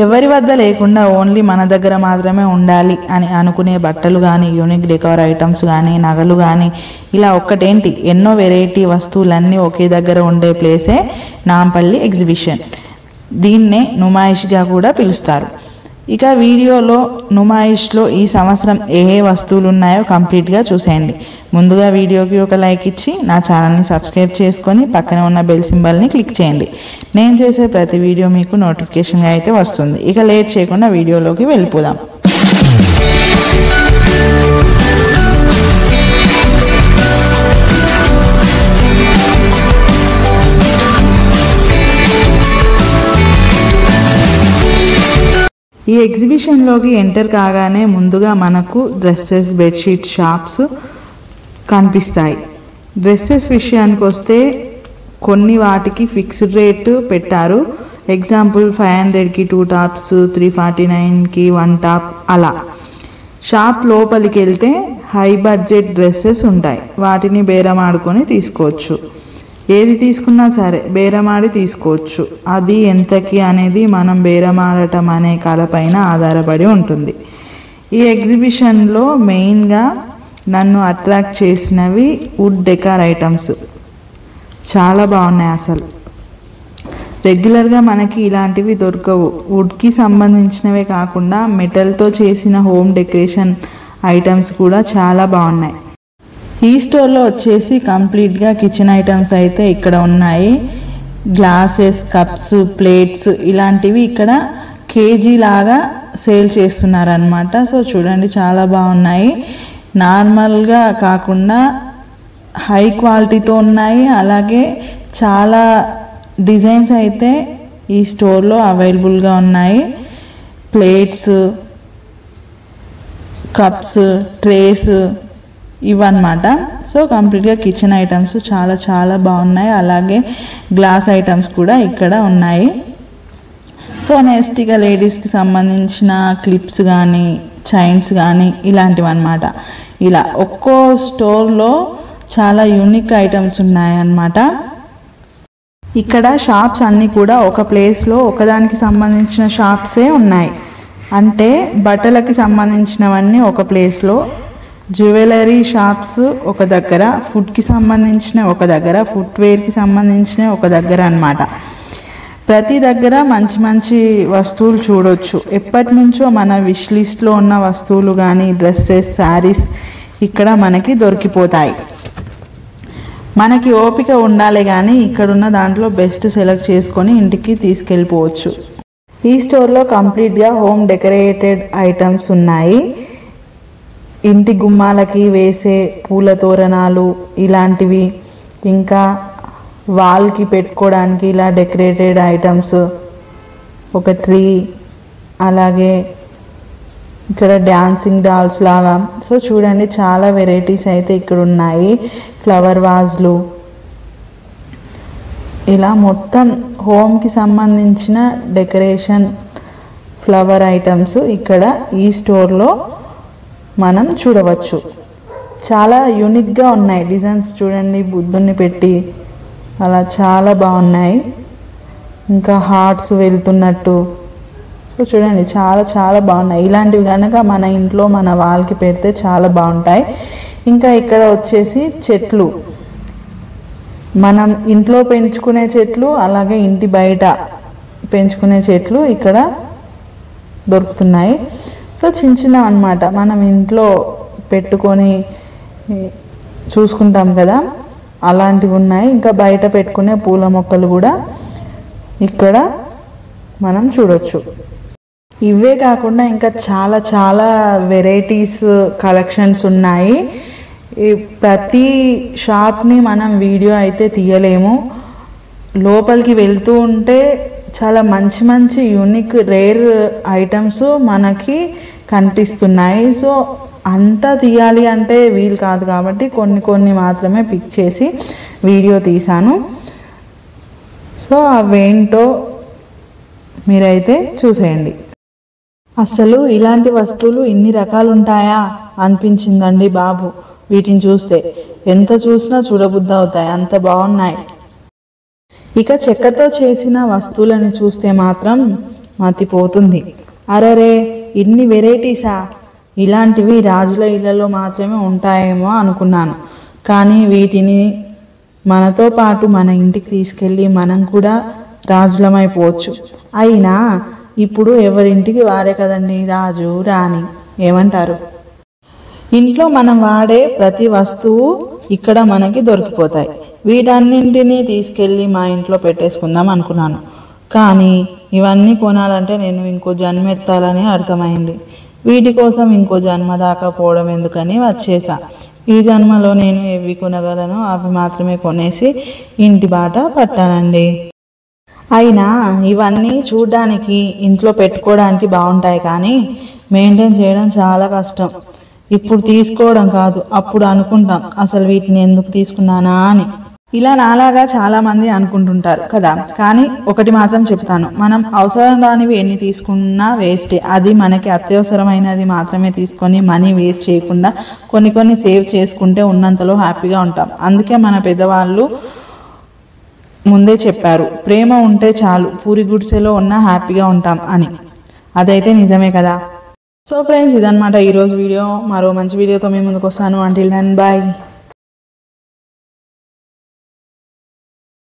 ఎవరి వద్ద లేకుండా ఓన్లీ మన దగ్గర మాత్రమే ఉండాలి అని అనుకునే బట్టలు కానీ, యూనిక్ డెకోర్ ఐటమ్స్ కానీ, నగలు కానీ, ఇలా ఒక్కటేంటి ఎన్నో వెరైటీ వస్తువులన్నీ ఒకే దగ్గర ఉండే ప్లేసే నాంపల్లి ఎగ్జిబిషన్. దీన్నే నుమాయిష్గా కూడా పిలుస్తారు. ఇక వీడియోలో నుమాయిష్లో ఈ సంవత్సరం ఏ వస్తువులు ఉన్నాయో కంప్లీట్గా చూసేయండి. ముందుగా వీడియోకి ఒక లైక్ ఇచ్చి నా ఛానల్ని సబ్స్క్రైబ్ చేసుకొని పక్కన ఉన్న బెల్ సింబల్ని క్లిక్ చేయండి. నేను చేసే ప్రతి వీడియో మీకు నోటిఫికేషన్గా అయితే వస్తుంది. ఇక లేట్ చేయకుండా వీడియోలోకి వెళ్ళిపోదాం. ఈ ఎగ్జిబిషన్లోకి ఎంటర్ కాగానే ముందుగా మనకు డ్రెస్సెస్, బెడ్షీట్ షాప్స్ కనిపిస్తాయి. డ్రెస్సెస్ విషయానికి వస్తే కొన్ని వాటికి ఫిక్స్డ్ రేటు పెట్టారు. ఎగ్జాంపుల్ 500కి 2 టాప్స్, 349కి 1 టాప్ అలా. షాప్ లోపలికి వెళ్తే హై బడ్జెట్ డ్రెస్సెస్ ఉంటాయి. వాటిని బేరమాడుకొని తీసుకోవచ్చు. ఏది తీసుకున్నా సరే బేరమాడి తీసుకోవచ్చు. అది ఎంతకి అనేది మనం బేరమాడటం అనే కళపైన ఆధారపడి ఉంటుంది. ఈ ఎగ్జిబిషన్లో మెయిన్గా నన్ను అట్రాక్ట్ చేసినవి వుడ్ డెకార్ ఐటమ్స్. చాలా బాగున్నాయి. అసలు రెగ్యులర్గా మనకి ఇలాంటివి దొరకవు. వుడ్కి సంబంధించినవే కాకుండా మెటల్తో చేసిన హోమ్ డెకరేషన్ ఐటమ్స్ కూడా చాలా బాగున్నాయి. ఈ స్టోర్లో వచ్చేసి కంప్లీట్గా కిచెన్ ఐటమ్స్ అయితే ఇక్కడ ఉన్నాయి. గ్లాసెస్, కప్స్, ప్లేట్స్ ఇలాంటివి ఇక్కడ కేజీ లాగా సేల్ చేస్తున్నారనమాట. సో చూడండి చాలా బాగున్నాయి. నార్మల్గా కాకుండా హై క్వాలిటీతో ఉన్నాయి. అలాగే చాలా డిజైన్స్ అయితే ఈ స్టోర్లో అవైలబుల్గా ఉన్నాయి. ప్లేట్స్, కప్స్, ట్రేస్ ఇవన్నమాట. సో కంప్లీట్గా కిచెన్ ఐటమ్స్ చాలా చాలా బాగున్నాయి. అలాగే గ్లాస్ ఐటమ్స్ కూడా ఇక్కడ ఉన్నాయి. సో నెక్స్ట్ ఇక లేడీస్కి సంబంధించిన క్లిప్స్ కానీ, చైన్స్ కానీ ఇలాంటివి అన్నమాట. ఇలా ఒక్కో స్టోర్లో చాలా యూనిక్ ఐటమ్స్ ఉన్నాయన్నమాట. ఇక్కడ షాప్స్ అన్నీ కూడా ఒక ప్లేస్లో ఒకదానికి సంబంధించిన షాప్సే ఉన్నాయి. అంటే బట్టలకి సంబంధించినవన్నీ ఒక ప్లేస్లో, జ్యువెలరీ షాప్స్ ఒక దగ్గర, ఫుడ్కి సంబంధించిన ఒక దగ్గర, ఫుట్వేర్కి సంబంధించిన ఒక దగ్గర అన్నమాట. ప్రతి దగ్గర మంచి మంచి వస్తువులు చూడొచ్చు. ఎప్పటి నుంచో మన విష్ లిస్ట్లో ఉన్న వస్తువులు కానీ, డ్రెస్సెస్, శారీస్ ఇక్కడ మనకి దొరికిపోతాయి. మనకి ఓపిక ఉండాలి కానీ ఇక్కడున్న దాంట్లో బెస్ట్ సెలెక్ట్ చేసుకొని ఇంటికి తీసుకెళ్ళిపోవచ్చు. ఈ స్టోర్లో కంప్లీట్గా హోమ్ డెకరేటెడ్ ఐటమ్స్ ఉన్నాయి. ఇంటి గుమ్మాలకి వేసే పూల తోరణాలు ఇలాంటివి, ఇంకా వాల్కి పెట్టుకోవడానికి ఇలా డెకరేటెడ్ ఐటమ్స్, ఒక ట్రీ, అలాగే ఇక్కడ డాన్సింగ్ డాల్స్ లాగా. సో చూడండి చాలా వెరైటీస్ అయితే ఇక్కడ ఉన్నాయి. ఫ్లవర్ వాజ్లు, ఇలా మొత్తం హోమ్కి సంబంధించిన డెకరేషన్ ఫ్లవర్ ఐటమ్స్ ఇక్కడ ఈ స్టోర్లో మనం చూడవచ్చు. చాలా యూనిక్గా ఉన్నాయి డిజైన్స్. చూడండి బుద్ధుని పెట్టి అలా చాలా బాగున్నాయి. ఇంకా హార్ట్స్ వెళ్తున్నట్టు. సో చూడండి చాలా చాలా బాగున్నాయి. ఇలాంటివి కనుక మన ఇంట్లో మన వాల్కి పెడితే చాలా బాగుంటాయి. ఇంకా ఇక్కడ వచ్చేసి చెట్లు, మనం ఇంట్లో పెంచుకునే చెట్లు, అలాగే ఇంటి బయట పెంచుకునే చెట్లు ఇక్కడ దొరుకుతున్నాయి. సో చిన్న చిన్న అన్నమాట, మనం ఇంట్లో పెట్టుకొని చూసుకుంటాం కదా అలాంటివి ఉన్నాయి. ఇంకా బయట పెట్టుకునే పూల మొక్కలు కూడా ఇక్కడ మనం చూడొచ్చు. ఇవే కాకుండా ఇంకా చాలా చాలా వెరైటీస్ కలెక్షన్స్ ఉన్నాయి. ప్రతి షాప్ని మనం వీడియో అయితే తీయలేము. లోపలికి వెళ్తూ ఉంటే చాలా మంచి మంచి యూనిక్ రేర్ ఐటమ్స్ మనకి కనిపిస్తున్నాయి. సో అంతా తీయాలి అంటే వీలు కాదు కాబట్టి కొన్ని కొన్ని మాత్రమే పిక్ చేసి వీడియో తీశాను. సో అవేంటో మీరైతే చూసేయండి. అసలు ఇలాంటి వస్తువులు ఇన్ని రకాలు ఉంటాయా అనిపించిందండి బాబు. వీటిని చూస్తే ఎంత చూసినా చూడబుద్ధి అవుతాయి, అంత బాగున్నాయి. ఇక చెక్కతో చేసిన వస్తువులను చూస్తే మాత్రం మతిపోతుంది. అరరే, ఇన్ని వెరైటీసా? ఇలాంటివి రాజుల ఇళ్లలో మాత్రమే ఉంటాయేమో అనుకున్నాను. కానీ వీటిని మనతో పాటు మన ఇంటికి తీసుకెళ్ళి మనం కూడా రాజులమైపోవచ్చు. అయినా ఇప్పుడు ఎవరింటికి వారే కదండి రాజు రాణి, ఏమంటారు? ఇంట్లో మనం వాడే ప్రతి వస్తువు ఇక్కడ మనకి దొరికిపోతాయి. వీటన్నింటినీ తీసుకెళ్ళి మా ఇంట్లో పెట్టేసుకుందాం అనుకున్నాను. కానీ ఇవన్నీ కొనాలంటే నేను ఇంకో జన్మ ఎత్తాలని అర్థమైంది. వీటి కోసం ఇంకో జన్మ దాకా పోవడం ఎందుకని వచ్చేసా. ఈ జన్మలో నేను ఏవి కొనగలను అవి మాత్రమే కొనేసి ఇంటి బాట పట్టానండి. అయినా ఇవన్నీ చూడ్డానికి ఇంట్లో పెట్టుకోవడానికి బాగుంటాయి, కానీ మెయింటైన్ చేయడం చాలా కష్టం. ఇప్పుడు తీసుకోవడం కాదు, అప్పుడు అనుకుంటాం అసలు వీటిని ఎందుకు తీసుకున్నానా అని. ఇలా నాలాగా చాలా మంది అనుకుంటుంటారు కదా. కానీ ఒకటి మాత్రం చెప్తాను, మనం అవసరం రానివి ఎన్ని తీసుకున్నా వేస్టే. అది మనకి అత్యవసరమైనది మాత్రమే తీసుకొని మనీ వేస్ట్ చేయకుండా కొన్ని సేవ్ చేసుకుంటే ఉన్నంతలో హ్యాపీగా ఉంటాం. అందుకే మన పెద్దవాళ్ళు ముందే చెప్పారు, ప్రేమ ఉంటే చాలు, పూరి గుడిసెలో ఉన్న హ్యాపీగా ఉంటాం అని. అదైతే నిజమే కదా. సో ఫ్రెండ్స్, ఇదన్నమాట ఈరోజు వీడియో. మరో మంచి వీడియోతో మీ ముందుకు వస్తాను. Until then bye.